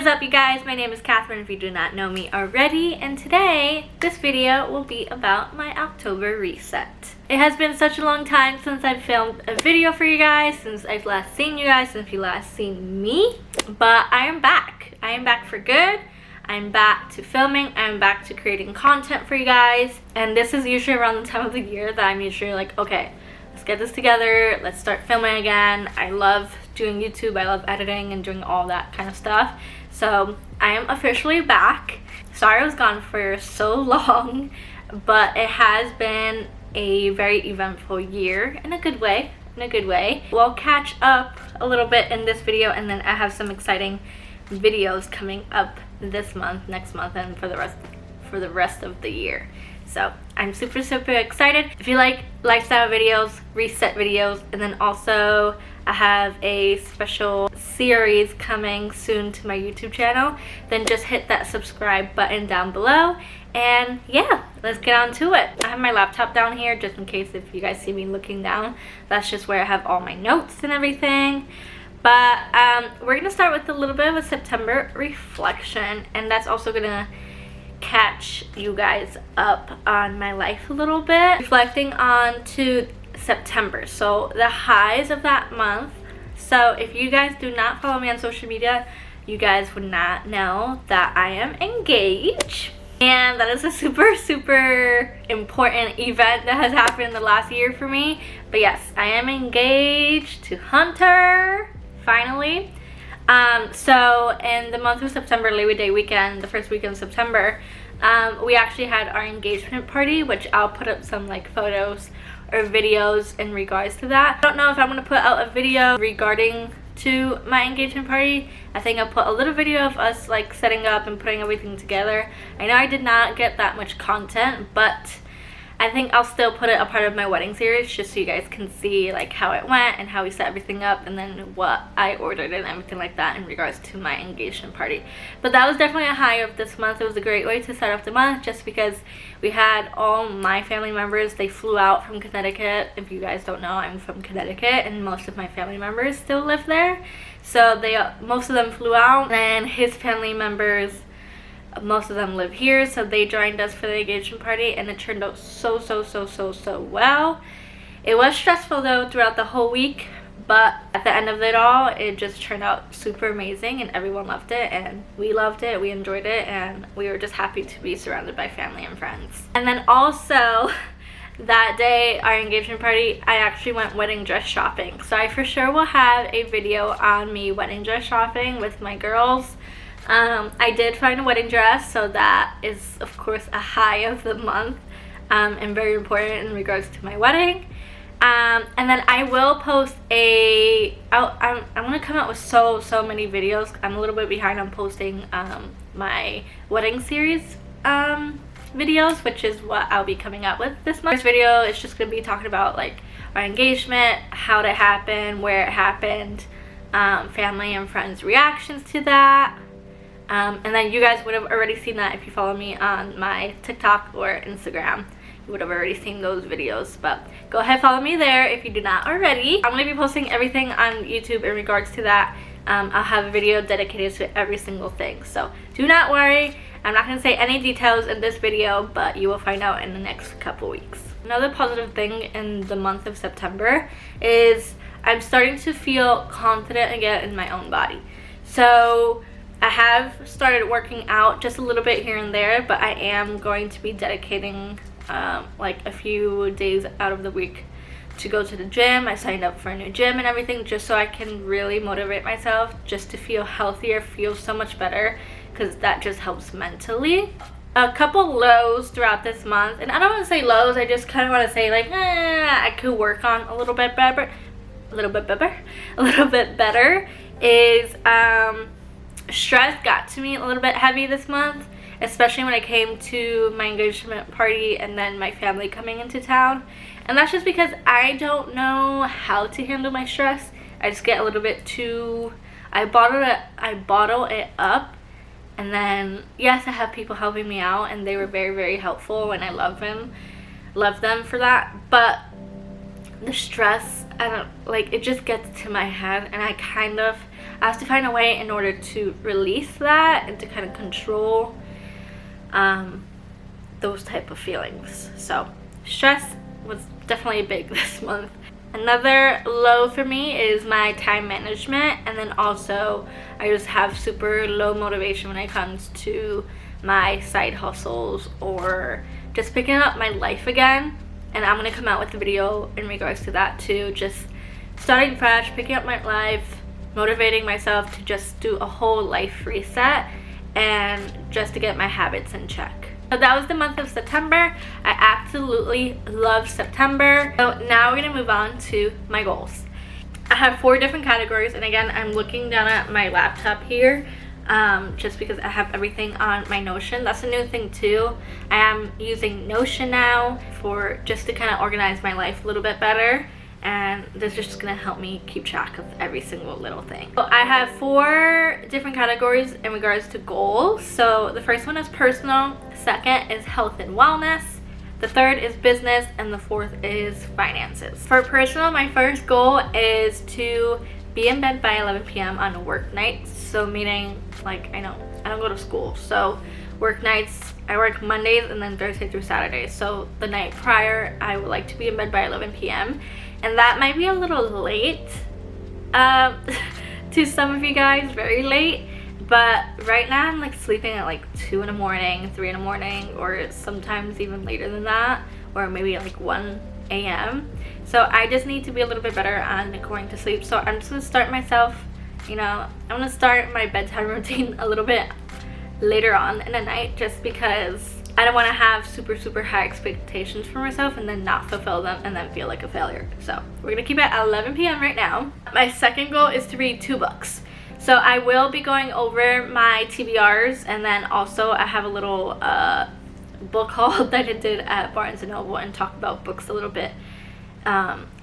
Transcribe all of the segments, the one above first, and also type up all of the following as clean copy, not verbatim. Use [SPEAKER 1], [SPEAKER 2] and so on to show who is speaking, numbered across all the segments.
[SPEAKER 1] is up, you guys? My name is Catherine if you do not know me already, and today this video will be about my October reset. It has been such a long time since I've filmed a video for you guys, since I've last seen you guys, since you last seen me, but I am back. I am back for good. I'm back to filming. I'm back to creating content for you guys, and this is usually around the time of the year that I'm usually like, okay, let's get this together, let's start filming again. I love doing YouTube, I love editing and doing all that kind of stuff. So I am officially back. Sorry I was gone for so long, but it has been a very eventful year in a good way. We'll catch up a little bit in this video, and then I have some exciting videos coming up this month, next month, and for the rest of the year. So I'm super excited. If you like lifestyle videos, reset videos, and then also I have a special series coming soon to my YouTube channel, then just hit that subscribe button down below. And yeah, let's get on to it. I have my laptop down here just in case if you guys see me looking down. That's just where I have all my notes and everything. But we're gonna start with a little bit of a September reflection, and that's also gonna catch you guys up on my life a little bit, reflecting on to September, so the highs of that month. So if you guys do not follow me on social media, you guys would not know that I am engaged, and that is a super important event that has happened in the last year for me. But yes, I am engaged to Hunter finally. So in the month of September, Labor Day weekend, the first weekend of September, we actually had our engagement party, which I'll put up some like photos or videos in regards to that. I don't know if I'm going to put out a video regarding to my engagement party. I think I'll put a little video of us like setting up and putting everything together. I know I did not get that much content, but I think I'll still put it a part of my wedding series just so you guys can see like how it went and how we set everything up, and then what I ordered and everything like that in regards to my engagement party. But that was definitely a high of this month. It was a great way to start off the month just because we had all my family members. They flew out from Connecticut. If you guys don't know, I'm from Connecticut and most of my family members still live there. So most of them flew out, and his family members, most of them live here, so they joined us for the engagement party, and it turned out so well. It was stressful though throughout the whole week, but at the end of it all, it just turned out super amazing, and everyone loved it, and we loved it, we enjoyed it, and we were just happy to be surrounded by family and friends. And then also that day, our engagement party, I actually went wedding dress shopping, so I for sure will have a video on me wedding dress shopping with my girls. I did find a wedding dress, so that is of course a high of the month, and very important in regards to my wedding. And then I will post I'm gonna come out with so many videos. I'm a little bit behind on posting my wedding series videos, which is what I'll be coming out with this month. This video is just gonna be talking about like our engagement, how it happened, where it happened, family and friends reactions to that. And then you guys would have already seen that if you follow me on my TikTok or Instagram. You would have already seen those videos, but go ahead, follow me there if you do not already. I'm going to be posting everything on YouTube in regards to that. I'll have a video dedicated to every single thing, so do not worry. I'm not going to say any details in this video, but you will find out in the next couple weeks. Another positive thing in the month of September is I'm starting to feel confident again in my own body. So I have started working out just a little bit here and there, but I am going to be dedicating like a few days out of the week to go to the gym. I signed up for a new gym and everything just so I can really motivate myself just to feel healthier, feel so much better, because that just helps mentally. A couple lows throughout this month, and I don't want to say lows, I just kind of want to say like I could work on a little bit better, is stress got to me a little bit heavy this month, especially when it came to my engagement party and then my family coming into town. And that's just because I don't know how to handle my stress. I just get a little bit too, I bottle it up, and then yes, I have people helping me out and they were very helpful, and I love them for that. But the stress, I don't like, it just gets to my head, and I have to find a way in order to release that and to kind of control those type of feelings. So stress was definitely big this month. Another low for me is my time management, and then also I just have super low motivation when it comes to my side hustles or just picking up my life again. And I'm gonna come out with a video in regards to that too, just starting fresh, picking up my life, motivating myself to just do a whole life reset and just to get my habits in check. So that was the month of September. I absolutely love September. So now we're gonna move on to my goals. I have 4 different categories, and again, I'm looking down at my laptop here just because I have everything on my Notion. That's a new thing too. I am using Notion now for just to kind of organize my life a little bit better, and this is just gonna help me keep track of every single little thing. So I have 4 different categories in regards to goals. So the first one is personal, second is health and wellness, the third is business, and the fourth is finances. For personal, my first goal is to be in bed by 11 p.m. on work nights. So meaning, like, I don't go to school, so work nights, I work Mondays and then Thursday through Saturday. So the night prior, I would like to be in bed by 11 p.m. And that might be a little late to some of you guys, very late. But right now I'm like sleeping at like 2 in the morning, 3 in the morning, or sometimes even later than that, or maybe like 1 a.m. So I just need to be a little bit better on going to sleep. So I'm just gonna start myself, I'm gonna start my bedtime routine a little bit later on in the night, just because I don't want to have super high expectations for myself and then not fulfill them and then feel like a failure. So we're gonna keep it at 11 p.m. right now. My second goal is to read 2 books. So I will be going over my TBRs, and then also I have a little book haul that I did at Barnes & Noble and talk about books a little bit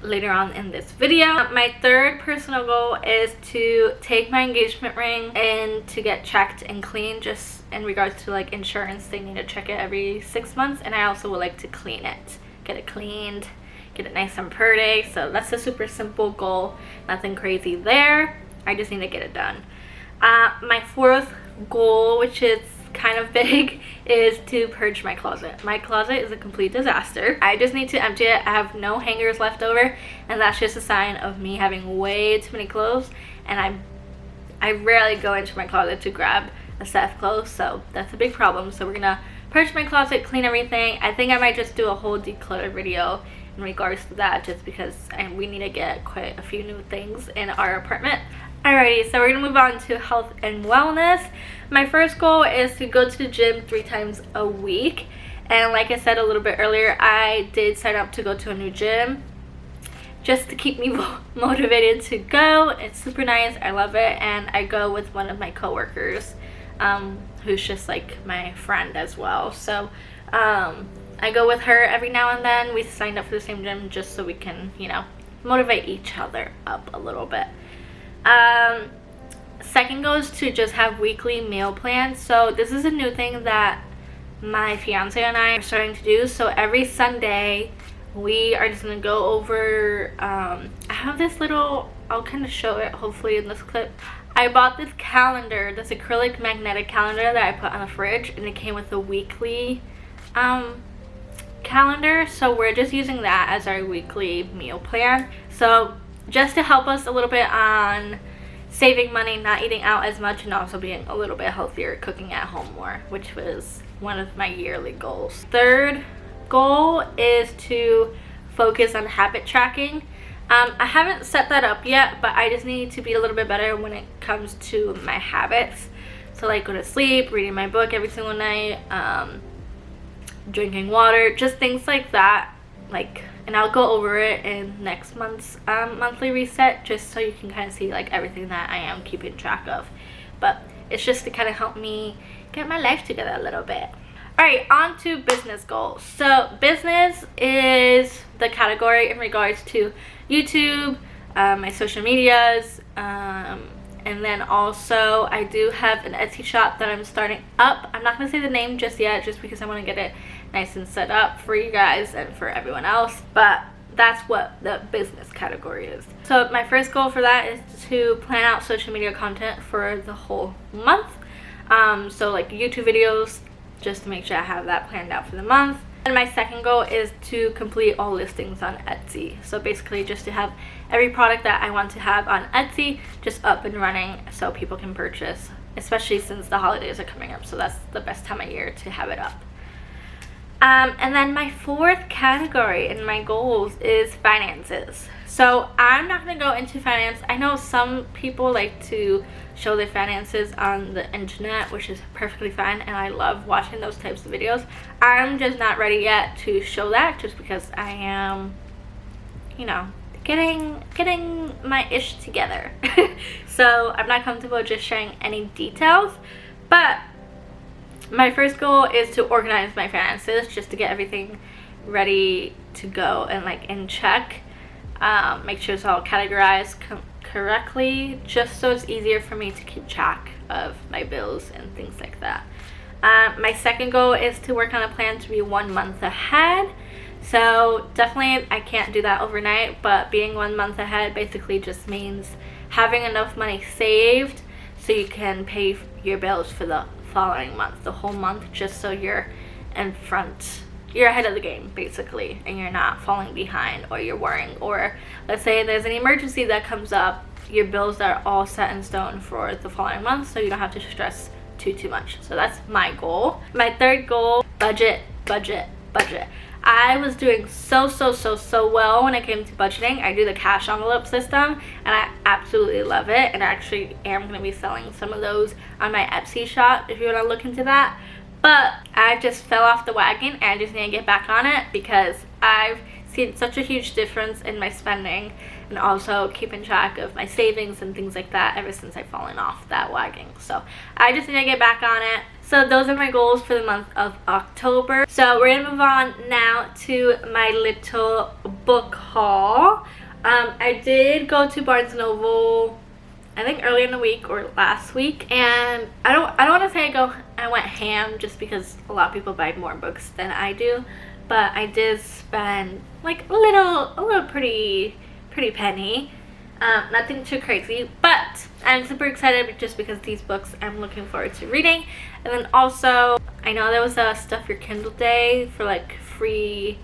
[SPEAKER 1] later on in this video. My third personal goal is to take my engagement ring and to get checked and cleaned, just in regards to like insurance. They need to check it every 6 months, and I also would like to clean it, get it cleaned, get it nice and pretty. So that's a super simple goal, nothing crazy there. I just need to get it done. My fourth goal, which is kind of big, is to purge my closet. My closet is a complete disaster. I just need to empty it. I have no hangers left over, and that's just a sign of me having way too many clothes, and I rarely go into my closet to grab a set of clothes, so that's a big problem. So we're gonna purge my closet, clean everything. I think I might just do a whole declutter video in regards to that, just because we need to get quite a few new things in our apartment. Alrighty, so we're gonna move on to health and wellness. My first goal is to go to the gym 3 times a week, and like I said a little bit earlier, I did sign up to go to a new gym just to keep me motivated to go. It's super nice, I love it, and I go with one of my coworkers who's just like my friend as well. So I go with her every now and then. We signed up for the same gym just so we can, motivate each other up a little bit. Second goal is to just have weekly meal plans. So this is a new thing that my fiance and I are starting to do. So every Sunday we are just gonna go over, I have this little, I'll kind of show it hopefully in this clip. I bought this calendar, this acrylic magnetic calendar that I put on the fridge, and it came with a weekly calendar. So we're just using that as our weekly meal plan. So just to help us a little bit on saving money, not eating out as much, and also being a little bit healthier, cooking at home more, which was one of my yearly goals. Third goal is to focus on habit tracking. I haven't set that up yet, but I just need to be a little bit better when it comes to my habits. So like go to sleep, reading my book every single night, drinking water, just things like that. And I'll go over it in next month's monthly reset, just so you can kind of see like everything that I am keeping track of. But it's just to kind of help me get my life together a little bit. Alright, on to business goals. So business is the category in regards to YouTube, my social medias, and then also I do have an Etsy shop that I'm starting up. I'm not going to say the name just yet, just because I want to get it nice and set up for you guys and for everyone else. But that's what the business category is. So my first goal for that is to plan out social media content for the whole month. So like YouTube videos, just to make sure I have that planned out for the month. And my second goal is to complete all listings on Etsy. So basically just to have every product that I want to have on Etsy just up and running so people can purchase, especially since the holidays are coming up. So that's the best time of year to have it up. And then my fourth category in my goals is finances. So I'm not going to go into finance. I know some people like to show their finances on the internet, which is perfectly fine, and I love watching those types of videos. I'm just not ready yet to show that, just because I am, you know, getting my ish together. So I'm not comfortable just sharing any details, but my first goal is to organize my finances, just to get everything ready to go and like in check. Make sure it's all categorized correctly, just so it's easier for me to keep track of my bills and things like that. My second goal is to work on a plan to be 1 month ahead. So definitely I can't do that overnight, but being 1 month ahead basically just means having enough money saved so you can pay your bills for the following month, the whole month, just so you're in front, you're ahead of the game basically, and you're not falling behind or you're worrying, or let's say there's an emergency that comes up, your bills are all set in stone for the following month, so you don't have to stress too much. So that's my goal. My third goal, budget. I was doing so well when it came to budgeting. I do the cash envelope system and I absolutely love it, and I actually am going to be selling some of those on my Etsy shop if you want to look into that. But I just fell off the wagon and I just need to get back on it, because I've seen such a huge difference in my spending and also keeping track of my savings and things like that ever since I've fallen off that wagon. So I just need to get back on it. So those are my goals for the month of October. So we're gonna move on now to my little book haul. I did go to Barnes & Noble, I think earlier in the week or last week, and I don't want to say I went ham, just because a lot of people buy more books than I do, but I did spend like a little pretty penny. Nothing too crazy, but I'm super excited just because these books I'm looking forward to reading. And then also, I know there was a Stuff Your Kindle Day for like free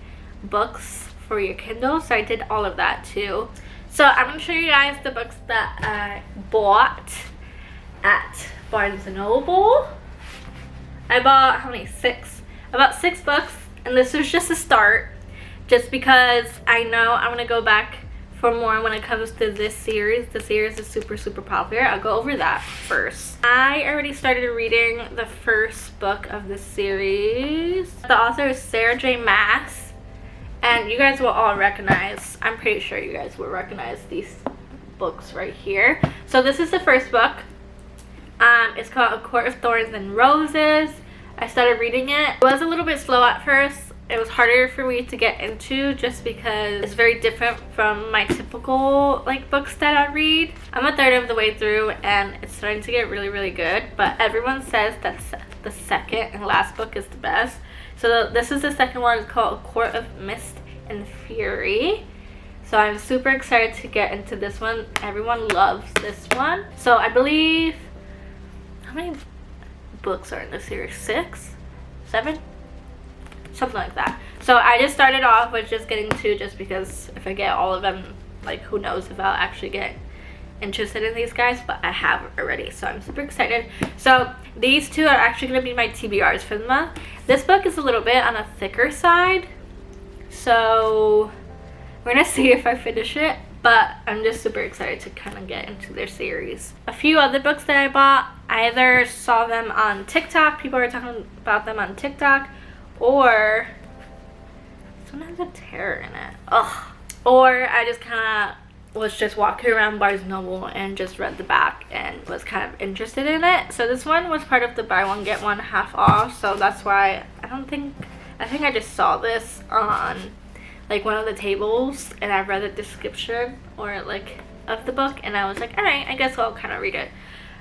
[SPEAKER 1] books for your Kindle, so I did all of that too. So I'm going to show you guys the books that I bought at Barnes & Noble. I bought, how many? 6. I bought 6 books, and this was just a start, just because I know I'm going to go back for more when it comes to this series. The series is super popular. I'll go over that first. I already started reading the first book of this series. The author is Sarah J. Maas, and you guys will all recognize, I'm pretty sure you guys will recognize these books right here. So this is the first book. It's called A Court of Thorns and Roses. I started reading it. It was a little bit slow at first. It was harder for me to get into, just because it's very different from my typical like books that I read. I'm a third of the way through and it's starting to get really good, but everyone says that the second and last book is the best. So this is the second one, called A Court of Mist and Fury. So I'm super excited to get into this one. Everyone loves this one. So I believe, how many books are in this series? 6? 7? Something like that. So I just started off with just getting 2, just because if I get all of them, like who knows if I'll actually get interested in these guys, but I have already, so I'm super excited. So these 2 are actually going to be my TBRs for the month. This book is a little bit on a thicker side, so we're gonna see if I finish it, but I'm just super excited to kind of get into their series. A few other books that I bought, I either saw them on TikTok, people were talking about them on TikTok, or this one has a terror in it. Ugh. Or I just kind of was just walking around Barnes & Noble and just read the back and was kind of interested in it. So this one was part of the buy one get one half off, so that's why I think I just saw this on like one of the tables and I read the description or like of the book and I was like, alright, I guess I'll kind of read it.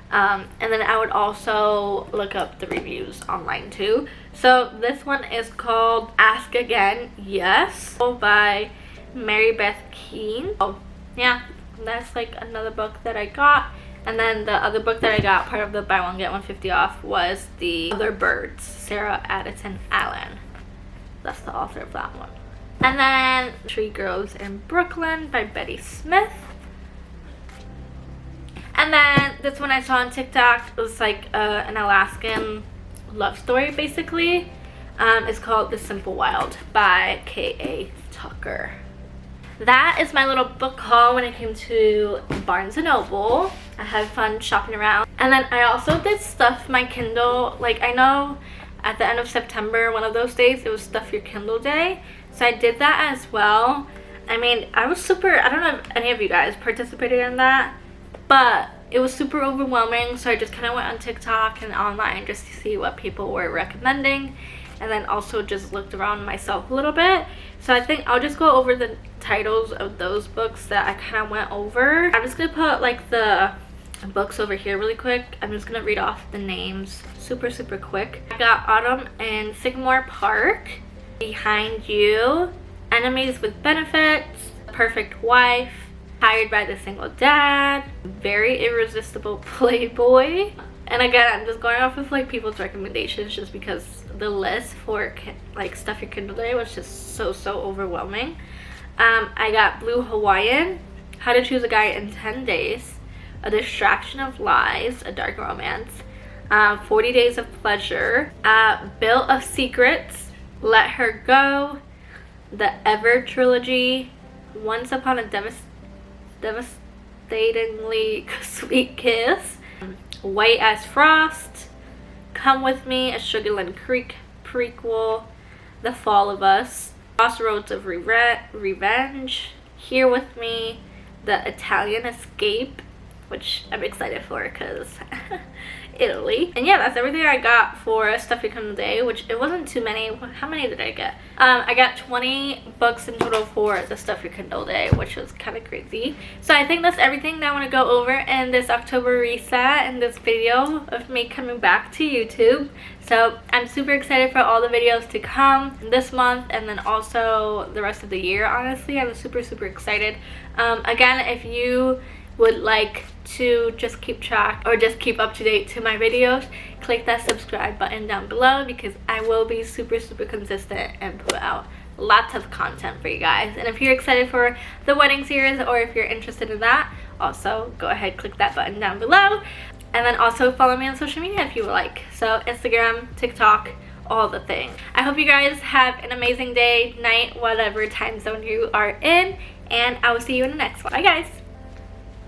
[SPEAKER 1] And then I would also look up the reviews online too. So this one is called Ask Again Yes by Mary Beth Keane. Oh yeah, that's like another book that I got. And then the other book that I got, part of the buy one get 150 off, was The Other Birds, Sarah Addison Allen. That's the author of that one. And then Tree Grows in Brooklyn by Betty Smith. And then this one I saw on TikTok. It was like an Alaskan love story basically. It's called The Simple Wild by K.A. Tucker. That is my little book haul when it came to Barnes & Noble. I had fun shopping around. And then I also did stuff my Kindle. Like, I know at the end of September, one of those days, it was Stuff Your Kindle Day. So I did that as well. I mean, I don't know if any of you guys participated in that, but it was super overwhelming. So I just kind of went on TikTok and online just to see what people were recommending. And then also just looked around myself a little bit. So I think I'll just go over the titles of those books that I kind of went over. I'm just gonna put like the books over here really quick. I'm just gonna read off the names super quick. I got Autumn and Sycamore Park, Behind You, Enemies with Benefits, Perfect Wife, Hired by the Single Dad, Very Irresistible Playboy. And again, I'm just going off of like people's recommendations just because the list for like Stuff Your Kindle Day was just so overwhelming. I got Blue Hawaiian, How to Choose a Guy in 10 Days, A Distraction of Lies, a dark romance, 40 Days of Pleasure, Bill of Secrets, Let Her Go, The Ever Trilogy, Once Upon a Devastatingly Sweet Kiss, White as Frost, Come With Me, a Sugarland Creek prequel, The Fall of Us, Crossroads of Revenge, Here With Me, The Italian Escape, which I'm excited for because Italy. And yeah, that's everything I got for Stuff Your Kindle Day, which it wasn't too many. How many did I get? I got 20 books in total for the Stuff Your Kindle Day, which was kind of crazy. So I think that's everything that I want to go over in this October reset and this video of me coming back to YouTube. So I'm super excited for all the videos to come this month and then also the rest of the year. Honestly, I'm super excited. Again, if you would like to just keep track or just keep up to date to my videos, click that subscribe button down below because I will be super consistent and put out lots of content for you guys. And if you're excited for the wedding series or if you're interested in that, also go ahead, click that button down below. And then also follow me on social media if you would like. So Instagram, TikTok, all the things. I hope you guys have an amazing day, night, whatever time zone you are in, and I will see you in the next one. Bye guys.